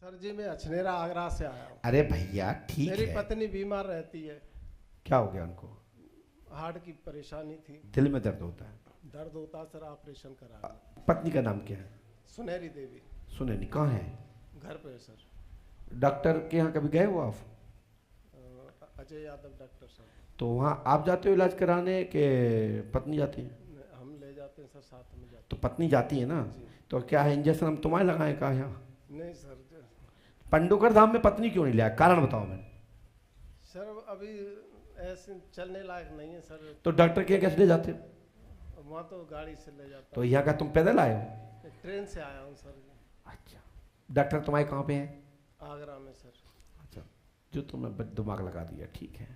Sir जी मैं अछनेरा आगरा से आया हूँ। अरे भैया ठीक मेरी है। पत्नी बीमार रहती है। क्या हो गया उनको? हार्ट की परेशानी थी। दिल में दर्द होता है? दर्द होता सर, ऑपरेशन करा। पत्नी का नाम क्या है? सुनहरी देवी। सुनहरी कहाँ है? घर पे सर। डॉक्टर के यहाँ कभी गए हो आप? अजय यादव डॉक्टर साहब। तो वहाँ आप जाते हो इलाज कराने के पत्नी जाती है? हम ले जाते हैं सर, साथ में जाते। तो पत्नी जाती है ना, तो क्या है इंजेक्शन हम तुम्हारे लगाए कहा यहाँ? नहीं सर। पंडोकर धाम में पत्नी क्यों नहीं लिया, कारण बताओ मैंने। सर अभी ऐसे चलने लायक नहीं है सर। तो डॉक्टर के यहाँ कैसे ले जाते हो? वहाँ तो गाड़ी से ले जाता। तो यहाँ का तुम पैदल आए हो? ट्रेन से आया हूँ सर। अच्छा, डॉक्टर तुम्हारे कहाँ पे है? आगरा में सर। अच्छा, जो तुमने दिमाग लगा दिया, ठीक है।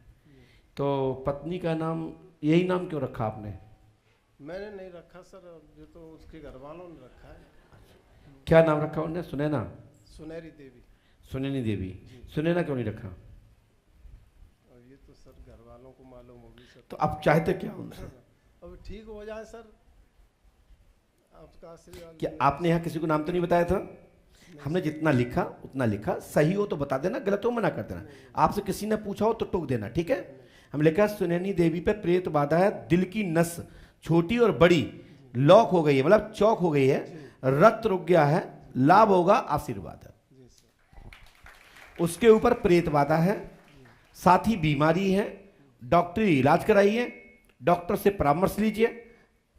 तो पत्नी का नाम यही नाम क्यों रखा आपने? मैंने नहीं रखा सर, जो तो उसके घर वालों ने रखा है। क्या नाम रखा उन्होंने? सुनैना? सुनहरी देवी। सुनैनी देवी। सुनैना क्यों नहीं रखा? और ये तो सर घर वालों को मालूम होगी सर। तो आप चाहते क्या उनसे? अब ठीक हो जाए सर, आपका आशीर्वाद। क्या आपने यहाँ किसी को नाम तो नहीं बताया था? हमने जितना लिखा उतना लिखा, सही हो तो बता देना, गलत हो मना कर देना। आपसे किसी ने पूछा हो तो टोक देना, ठीक है। हम लिखा सुनैनी देवी पे प्रेत बाधा है, दिल की नस छोटी और बड़ी लॉक हो गई है, मतलब चौक हो गई है, रक्त रुक गया है, लाभ होगा, आशीर्वाद है। उसके ऊपर प्रेत बाधा है, साथ ही बीमारी है, डॉक्टरी इलाज कराइए, डॉक्टर से परामर्श लीजिए,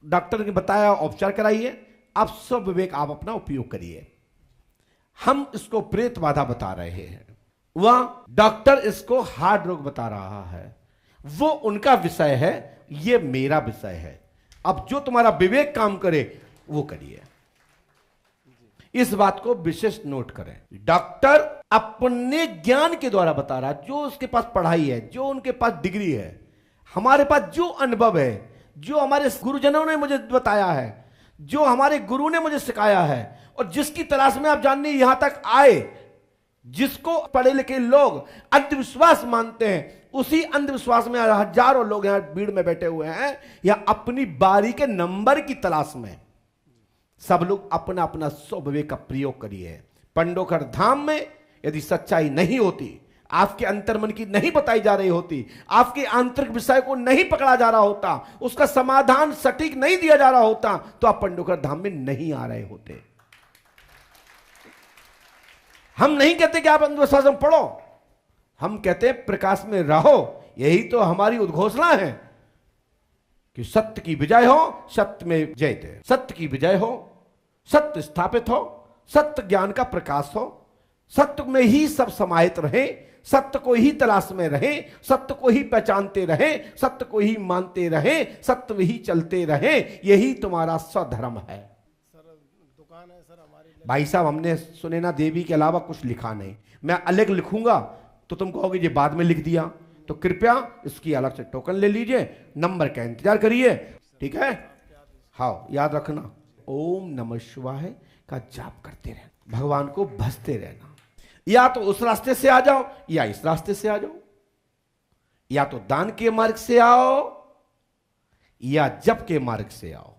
डॉक्टर ने बताया उपचार कराइए, आप सब विवेक आप अपना उपयोग करिए। हम इसको प्रेत बाधा बता रहे हैं, वह डॉक्टर इसको हार्ट रोग बता रहा है, वो उनका विषय है, ये मेरा विषय है। अब जो तुम्हारा विवेक काम करे वो करिए, इस बात को विशेष नोट करें। डॉक्टर अपने ज्ञान के द्वारा बता रहा है, जो उसके पास पढ़ाई है, जो उनके पास डिग्री है, हमारे पास जो अनुभव है, जो हमारे गुरुजनों ने मुझे बताया है, जो हमारे गुरु ने मुझे सिखाया है, और जिसकी तलाश में आप जानने यहां तक आए, जिसको पढ़े लिखे लोग अंधविश्वास मानते हैं, उसी अंधविश्वास में हजारों लोग यहां भीड़ में बैठे हुए हैं, या अपनी बारी के नंबर की तलाश में। सब लोग अपना अपना स्वविवेक का प्रयोग करिए। पंडोकर धाम में यदि सच्चाई नहीं होती, आपके अंतर्मन की नहीं बताई जा रही होती, आपके आंतरिक विषय को नहीं पकड़ा जा रहा होता, उसका समाधान सटीक नहीं दिया जा रहा होता, तो आप पंडोकर धाम में नहीं आ रहे होते। हम नहीं कहते कि आप अंधविश्वास में पढ़ो, हम कहते हैं प्रकाश में रहो। यही तो हमारी उद्घोषणा है कि सत्य की विजय हो, सत्य में जयते। सत्य की विजय हो, सत्य स्थापित हो, सत्य ज्ञान का प्रकाश हो, सत्य में ही सब समाहित रहे, सत्य को ही तलाश में रहे, सत्य को ही पहचानते रहे, सत्य को ही मानते रहे, सत्य में ही चलते रहे। यही तुम्हारा स्वधर्म है। सर दुकान है सर हमारी। भाई साहब, हमने सुनैना देवी के अलावा कुछ लिखा नहीं। मैं अलग लिखूंगा तो तुम कहोगे ये बाद में लिख दिया, तो कृपया इसकी अलग से टोकन ले लीजिए, नंबर का इंतजार करिए, ठीक है। हाँ, याद रखना, ओम नमः शिवाय का जाप करते रहना, भगवान को भजते रहना। या तो उस रास्ते से आ जाओ या इस रास्ते से आ जाओ, या तो दान के मार्ग से आओ या जप के मार्ग से आओ।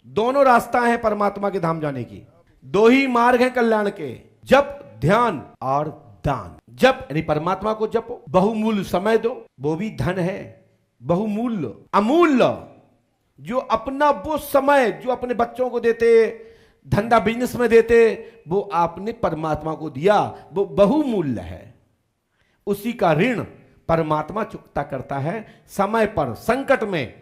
दोनों रास्ता है परमात्मा के धाम जाने की, दो ही मार्ग है कल्याण के, जप, ध्यान और दान। जप यानी परमात्मा को जपो, बहुमूल्य समय दो, वो भी धन है, बहुमूल्य अमूल्य। जो अपना वो समय जो अपने बच्चों को देते, धंधा बिजनेस में देते, वो आपने परमात्मा को दिया, वो बहुमूल्य है। उसी का ऋण परमात्मा चुकता करता है, समय पर संकट में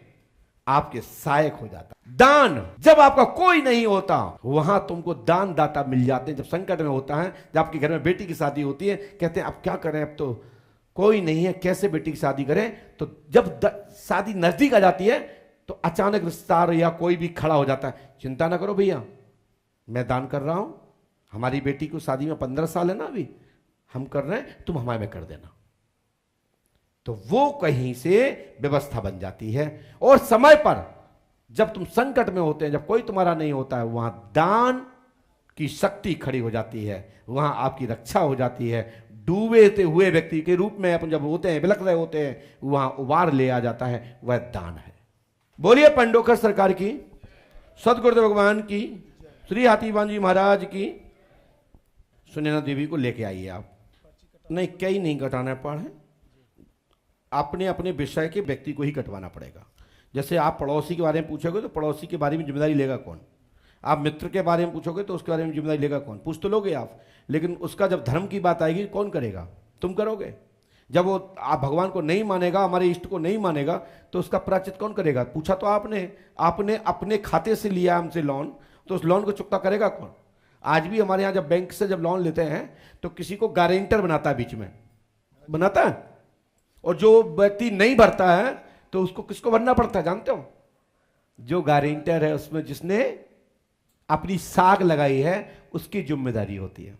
आपके सहायक हो जाता। दान, जब आपका कोई नहीं होता वहां तुमको दान दाता मिल जाते हैं। जब संकट में होता है, जब आपके घर में बेटी की शादी होती है, कहते हैं अब क्या करें, अब तो कोई नहीं है, कैसे बेटी की शादी करें। तो जब शादी नजदीक आ जाती है तो अचानक रिश्तेदार या कोई भी खड़ा हो जाता है, चिंता ना करो भैया, मैं दान कर रहा हूं, हमारी बेटी को शादी में 15 साल है ना, अभी हम कर रहे हैं, तुम हमारे में कर देना। तो वो कहीं से व्यवस्था बन जाती है। और समय पर जब तुम संकट में होते हैं, जब कोई तुम्हारा नहीं होता है, वहां दान की शक्ति खड़ी हो जाती है, वहां आपकी रक्षा हो जाती है। डूबेते हुए व्यक्ति के रूप में अपन जब होते हैं, बिलख रहे होते हैं, वहां उबार ले आ जाता है, वह दान है। बोलिए पंडोकर सरकार की, सदगुरुदेव भगवान की, श्री हाथीवान जी महाराज की। सुनैना देवी को लेके आइए आप। नहीं, कई नहीं कटाना पड़े, अपने अपने विषय के व्यक्ति को ही कटवाना पड़ेगा। जैसे आप पड़ोसी के बारे में पूछोगे तो पड़ोसी के बारे में जिम्मेदारी लेगा कौन? आप मित्र के बारे में पूछोगे तो उसके बारे में जिम्मेदारी लेगा कौन? पूछ तो लोगे आप, लेकिन उसका जब धर्म की बात आएगी कौन करेगा? तुम करोगे। जब वो आप भगवान को नहीं मानेगा, हमारे इष्ट को नहीं मानेगा, तो उसका प्रायश्चित कौन करेगा? पूछा तो आपने अपने खाते से लिया हमसे लोन, तो उस लोन को चुकता करेगा कौन? आज भी हमारे यहाँ जब बैंक से जब लोन लेते हैं तो किसी को गारंटर बनाता है, बीच में बनाता है, और जो व्यक्ति नहीं भरता है तो उसको किसको भरना पड़ता है जानते हो? जो गारंटर है उसमें जिसने अपनी साख लगाई है उसकी जिम्मेदारी होती है।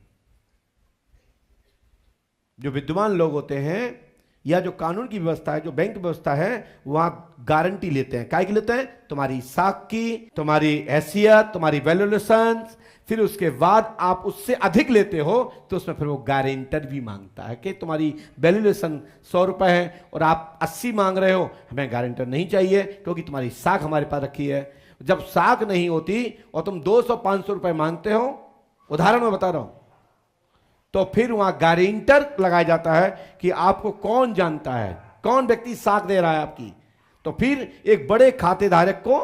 जो विद्वान लोग होते हैं या जो कानून की व्यवस्था है, जो बैंक व्यवस्था है, वहां गारंटी लेते हैं। काय की लेते हैं? तुम्हारी साख की, तुम्हारी हैसियत, तुम्हारी वैल्यूएशन, फिर उसके बाद आप उससे अधिक लेते हो तो उसमें फिर वो गारंटर भी मांगता है कि तुम्हारी वैल्यूएशन 100 रुपए है और आप 80 मांग रहे हो, हमें गारंटर नहीं चाहिए क्योंकि तुम्हारी साख हमारे पास रखी है। जब साख नहीं होती और तुम 200-500 रुपए मांगते हो, उदाहरण मैं बता रहा हूं, तो फिर वहां गारंटर लगाया जाता है कि आपको कौन जानता है, कौन व्यक्ति साख दे रहा है आपकी। तो फिर एक बड़े खातेधारक को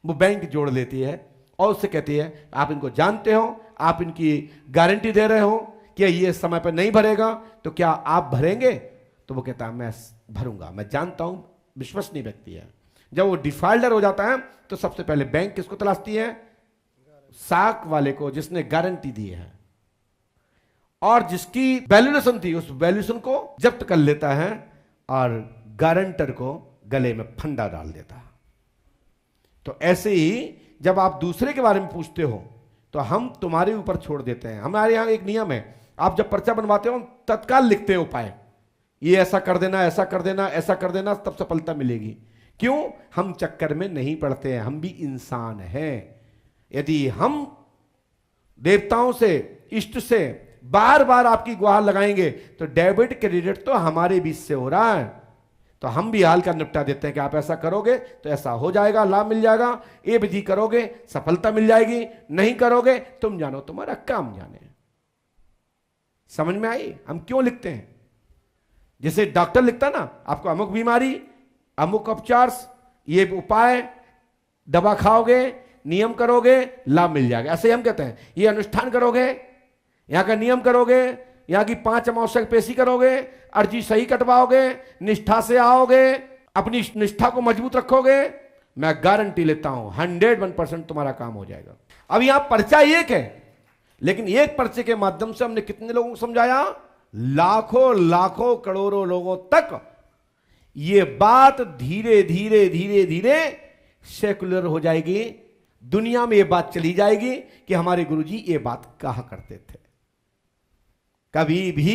वो बैंक जोड़ लेती है और उससे कहती है आप इनको जानते हो, आप इनकी गारंटी दे रहे हो कि ये समय पर नहीं भरेगा, तो क्या आप भरेंगे? तो वो कहता है मैं भरूंगा, मैं जानता हूं, विश्वसनीय व्यक्ति है। जब वो डिफॉल्टर हो जाता है तो सबसे पहले बैंक किसको तलाशती है? साख वाले को, जिसने गारंटी दी है और जिसकी वैल्यूएशन थी, उस वैल्यूएशन को जब्त कर लेता है और गारंटर को गले में फंदा डाल देता है। तो ऐसे ही जब आप दूसरे के बारे में पूछते हो तो हम तुम्हारे ऊपर छोड़ देते हैं। हमारे यहां एक नियम है, आप जब पर्चा बनवाते हो तत्काल लिखते हो उपाय, ये ऐसा कर देना, ऐसा कर देना, ऐसा कर देना, तब सफलता मिलेगी। क्यों? हम चक्कर में नहीं पड़ते हैं, हम भी इंसान हैं। यदि हम देवताओं से, इष्ट से बार बार आपकी गुहार लगाएंगे तो डेबिट क्रेडिट तो हमारे बीच से हो रहा है, तो हम भी हाल का निपटा देते हैं कि आप ऐसा करोगे तो ऐसा हो जाएगा, लाभ मिल जाएगा, ये विधि करोगे सफलता मिल जाएगी, नहीं करोगे तुम जानो तुम्हारा काम जाने। समझ में आई हम क्यों लिखते हैं? जैसे डॉक्टर लिखता ना, आपको अमुक बीमारी, अमुक उपचार, ये उपाय, दवा खाओगे, नियम करोगे, लाभ मिल जाएगा। ऐसे हम कहते हैं ये अनुष्ठान करोगे, यहां का नियम करोगे, यहां की 5 अमावस्या पेशी करोगे, अर्जी सही कटवाओगे, निष्ठा से आओगे, अपनी निष्ठा को मजबूत रखोगे, मैं गारंटी लेता हूं 101% तुम्हारा काम हो जाएगा। अब यहां पर्चा एक है, लेकिन एक पर्चे के माध्यम से हमने कितने लोगों को समझाया? लाखों लाखों करोड़ों लोगों तक ये बात धीरे धीरे धीरे धीरे सेकुलर हो जाएगी। दुनिया में ये बात चली जाएगी कि हमारे गुरुजी ये बात कहा करते थे। कभी भी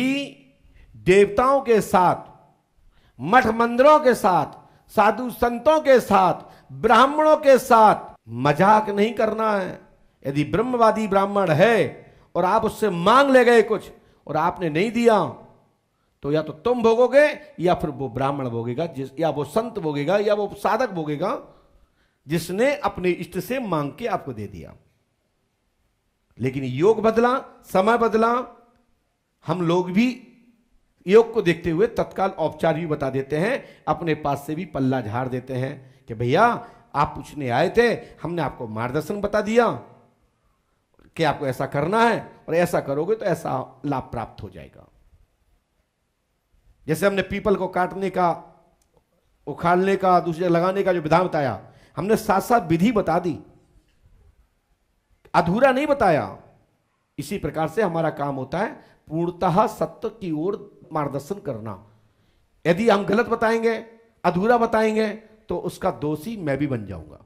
देवताओं के साथ, मठ मंदिरों के साथ, साधु संतों के साथ, ब्राह्मणों के साथ मजाक नहीं करना है। यदि ब्रह्मवादी ब्राह्मण है और आप उससे मांग ले गए कुछ और आपने नहीं दिया, तो या तो तुम भोगोगे या फिर वो ब्राह्मण भोगेगा, या वो संत भोगेगा या वो साधक भोगेगा जिसने अपने इष्ट से मांग के आपको दे दिया। लेकिन योग बदला, समय बदला, हम लोग भी योग को देखते हुए तत्काल औपचार भी बता देते हैं, अपने पास से भी पल्ला झाड़ देते हैं कि भैया आप पूछने आए थे, हमने आपको मार्गदर्शन बता दिया कि आपको ऐसा करना है और ऐसा करोगे तो ऐसा लाभ प्राप्त हो जाएगा। जैसे हमने पीपल को काटने का, उखाड़ने का, दूसरे लगाने का जो विधान बताया, हमने साथ साथ विधि बता दी, अधूरा नहीं बताया। इसी प्रकार से हमारा काम होता है पूर्णतः सत्य की ओर मार्गदर्शन करना। यदि हम गलत बताएंगे, अधूरा बताएंगे, तो उसका दोषी मैं भी बन जाऊंगा।